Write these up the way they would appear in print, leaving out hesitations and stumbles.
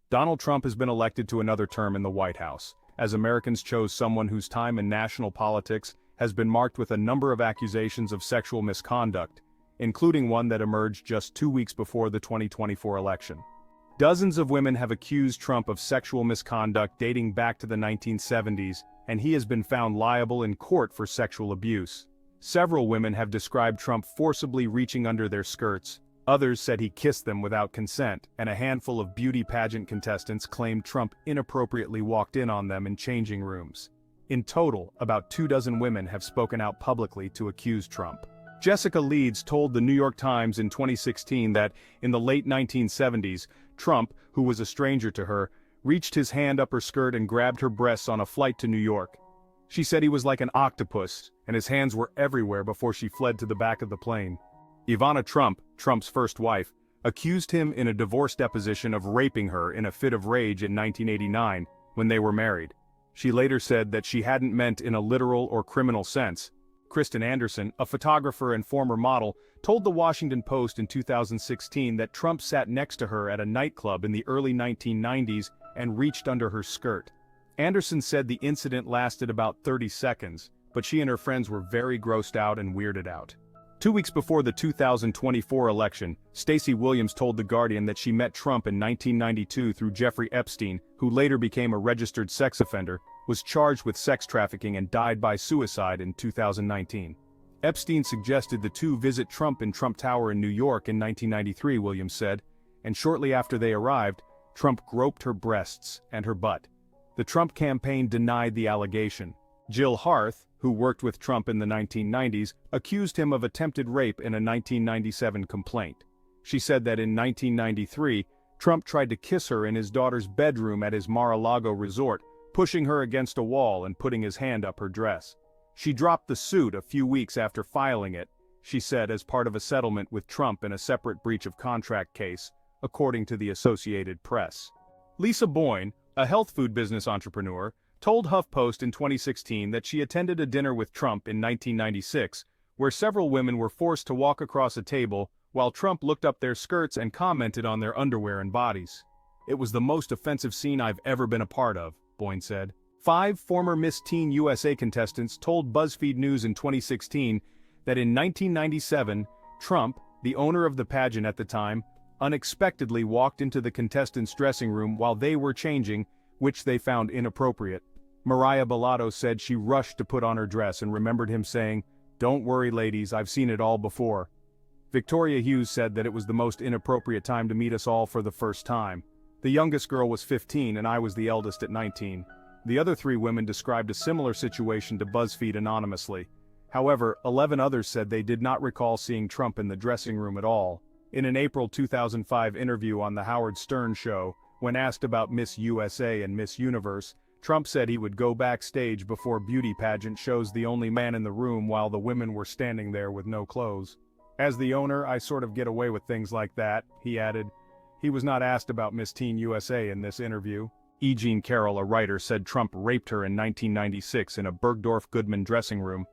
Donald Trump has been elected to another term in the White House, as Americans chose someone whose time in national politics has been marked with a number of accusations of sexual misconduct, including one that emerged just 2 weeks before the 2024 election. Dozens of women have accused Trump of sexual misconduct dating back to the 1970s, and he has been found liable in court for sexual abuse. Several women have described Trump forcibly reaching under their skirts. Others said he kissed them without consent, and a handful of beauty pageant contestants claimed Trump inappropriately walked in on them in changing rooms. In total, about 24 women have spoken out publicly to accuse Trump. Jessica Leeds told the New York Times in 2016 that, in the late 1970s, Trump, who was a stranger to her, reached his hand up her skirt and grabbed her breasts on a flight to New York. She said he was like an octopus, and his hands were everywhere before she fled to the back of the plane. Ivana Trump, Trump's first wife, accused him in a divorce deposition of raping her in a fit of rage in 1989, when they were married. She later said that she hadn't meant in a literal or criminal sense. Kristen Anderson, a photographer and former model, told the Washington Post in 2016 that Trump sat next to her at a nightclub in the early 1990s and reached under her skirt. Anderson said the incident lasted about 30 seconds, but she and her friends were very grossed out and weirded out. 2 weeks before the 2024 election, Stacey Williams told The Guardian that she met Trump in 1992 through Jeffrey Epstein, who later became a registered sex offender, was charged with sex trafficking and died by suicide in 2019. Epstein suggested the two visit Trump in Trump Tower in New York in 1993, Williams said, and shortly after they arrived, Trump groped her breasts and her butt. The Trump campaign denied the allegation. Jill Harth, who worked with Trump in the 1990s, accused him of attempted rape in a 1997 complaint. She said that in 1993, Trump tried to kiss her in his daughter's bedroom at his Mar-a-Lago resort, pushing her against a wall and putting his hand up her dress. She dropped the suit a few weeks after filing it, she said, as part of a settlement with Trump in a separate breach of contract case, according to the Associated Press. Lisa Boyne, a health food business entrepreneur, told HuffPost in 2016 that she attended a dinner with Trump in 1996, where several women were forced to walk across a table while Trump looked up their skirts and commented on their underwear and bodies. "It was the most offensive scene I've ever been a part of," Boyne said. 5 former Miss Teen USA contestants told BuzzFeed News in 2016 that in 1997, Trump, the owner of the pageant at the time, unexpectedly walked into the contestants' dressing room while they were changing, which they found inappropriate. Mariah Bellato said she rushed to put on her dress and remembered him saying, "Don't worry ladies, I've seen it all before." Victoria Hughes said that it was the most inappropriate time to meet us all for the first time. The youngest girl was 15 and I was the eldest at 19. The other 3 women described a similar situation to BuzzFeed anonymously. However, 11 others said they did not recall seeing Trump in the dressing room at all. In an April 2005 interview on The Howard Stern Show, when asked about Miss USA and Miss Universe, Trump said he would go backstage before beauty pageant shows the only man in the room while the women were standing there with no clothes. "As the owner, I sort of get away with things like that," he added. He was not asked about Miss Teen USA in this interview. E. Jean Carroll, a writer, said Trump raped her in 1996 in a Bergdorf Goodman dressing room.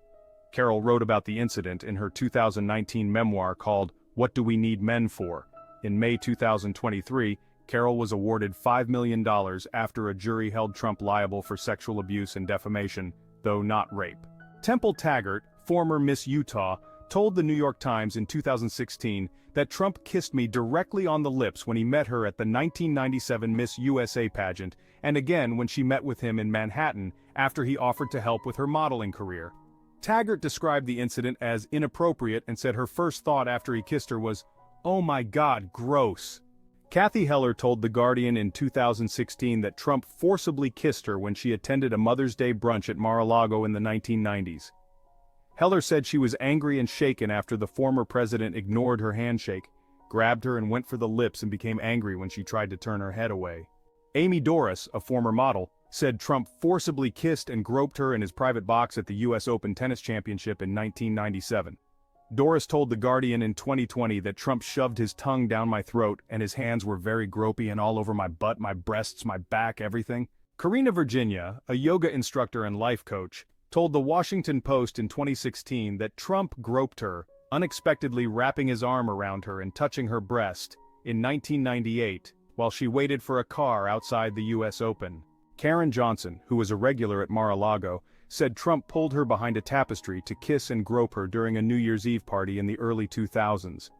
Carroll wrote about the incident in her 2019 memoir called What Do We Need Men For? In May 2023, Carroll was awarded $5 million after a jury held Trump liable for sexual abuse and defamation, though not rape. Temple Taggart, former Miss Utah, told the New York Times in 2016 that Trump kissed me directly on the lips when he met her at the 1997 Miss USA pageant, and again when she met with him in Manhattan after he offered to help with her modeling career. Taggart described the incident as inappropriate and said her first thought after he kissed her was, "Oh my God, gross." Kathy Heller told The Guardian in 2016 that Trump forcibly kissed her when she attended a Mother's Day brunch at Mar-a-Lago in the 1990s. Heller said she was angry and shaken after the former president ignored her handshake, grabbed her and went for the lips and became angry when she tried to turn her head away. Amy Doris, a former model, said Trump forcibly kissed and groped her in his private box at the U.S. Open Tennis Championship in 1997. Doris told The Guardian in 2020 that Trump shoved his tongue down my throat and his hands were very gropey and all over my butt, my breasts, my back, everything. Karina Virginia, a yoga instructor and life coach, told the Washington Post in 2016 that Trump groped her, unexpectedly wrapping his arm around her and touching her breast, in 1998, while she waited for a car outside the US Open. Karen Johnson, who was a regular at Mar-a-Lago, said Trump pulled her behind a tapestry to kiss and grope her during a New Year's Eve party in the early 2000s.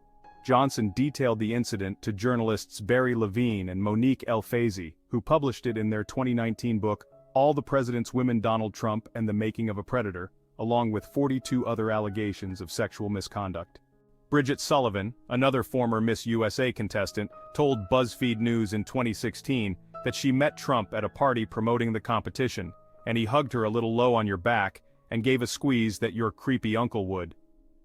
Johnson detailed the incident to journalists Barry Levine and Monique Elfazy, who published it in their 2019 book, All the President's Women: Donald Trump and the Making of a Predator, along with 42 other allegations of sexual misconduct. Bridget Sullivan, another former Miss USA contestant, told BuzzFeed News in 2016 that she met Trump at a party promoting the competition, and he hugged her a little low on your back and gave a squeeze that your creepy uncle would.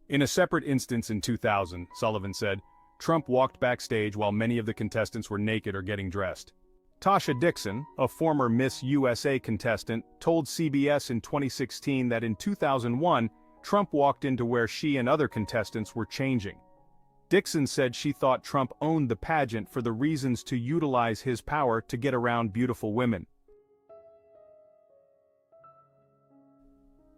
In a separate instance in 2000, Sullivan said, Trump walked backstage while many of the contestants were naked or getting dressed. Tasha Dixon, a former Miss USA contestant, told CBS in 2016 that in 2001, Trump walked into where she and other contestants were changing. Dixon said she thought Trump owned the pageant for the reasons to utilize his power to get around beautiful women.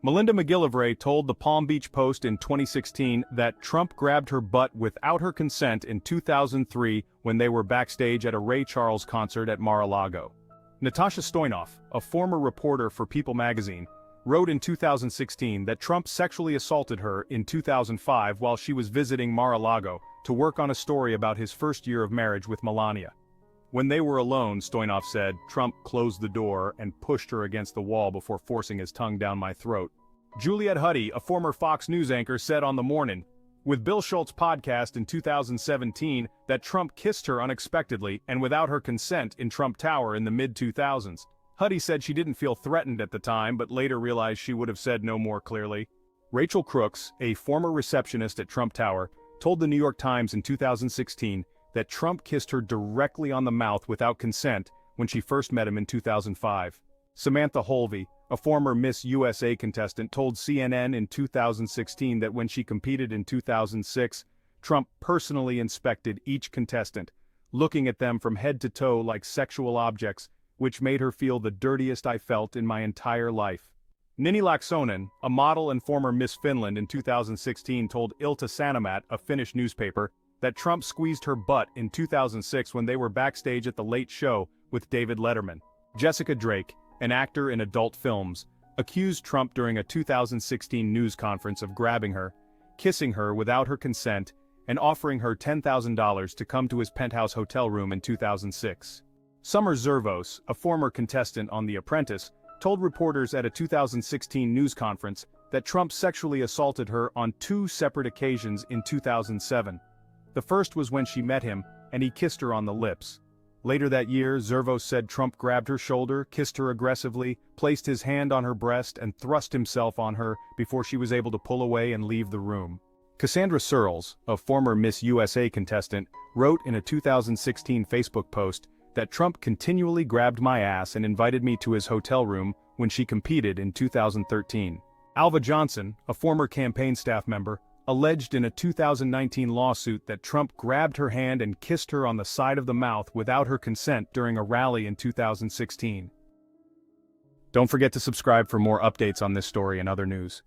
Melinda McGillivray told the Palm Beach Post in 2016 that Trump grabbed her butt without her consent in 2003 when they were backstage at a Ray Charles concert at Mar-a-Lago. Natasha Stoynoff, a former reporter for People magazine, wrote in 2016 that Trump sexually assaulted her in 2005 while she was visiting Mar-a-Lago to work on a story about his first year of marriage with Melania. When they were alone, Stoynoff said, Trump closed the door and pushed her against the wall before forcing his tongue down my throat. Juliette Huddy, a former Fox News anchor, said on The Morning, with Bill Schultz podcast in 2017 that Trump kissed her unexpectedly and without her consent in Trump Tower in the mid-2000s. Huddy said she didn't feel threatened at the time but later realized she would have said no more clearly. Rachel Crooks, a former receptionist at Trump Tower, told the New York Times in 2016 that Trump kissed her directly on the mouth without consent when she first met him in 2005. Samantha Holvey, a former Miss USA contestant, told CNN in 2016 that when she competed in 2006, Trump personally inspected each contestant, looking at them from head to toe like sexual objects, which made her feel the dirtiest I felt in my entire life. Nini Laaksonen, a model and former Miss Finland in 2016, told Ilta Sanomat, a Finnish newspaper, that Trump squeezed her butt in 2006 when they were backstage at The Late Show with David Letterman. Jessica Drake, an actor in adult films, accused Trump during a 2016 news conference of grabbing her, kissing her without her consent, and offering her $10,000 to come to his penthouse hotel room in 2006. Summer Zervos, a former contestant on The Apprentice, told reporters at a 2016 news conference that Trump sexually assaulted her on 2 separate occasions in 2007. The first was when she met him, and he kissed her on the lips. Later that year, Zervos said Trump grabbed her shoulder, kissed her aggressively, placed his hand on her breast and thrust himself on her before she was able to pull away and leave the room. Cassandra Searles, a former Miss USA contestant, wrote in a 2016 Facebook post that Trump continually grabbed my ass and invited me to his hotel room when she competed in 2013. Alva Johnson, a former campaign staff member, alleged in a 2019 lawsuit that Trump grabbed her hand and kissed her on the side of the mouth without her consent during a rally in 2016. Don't forget to subscribe for more updates on this story and other news.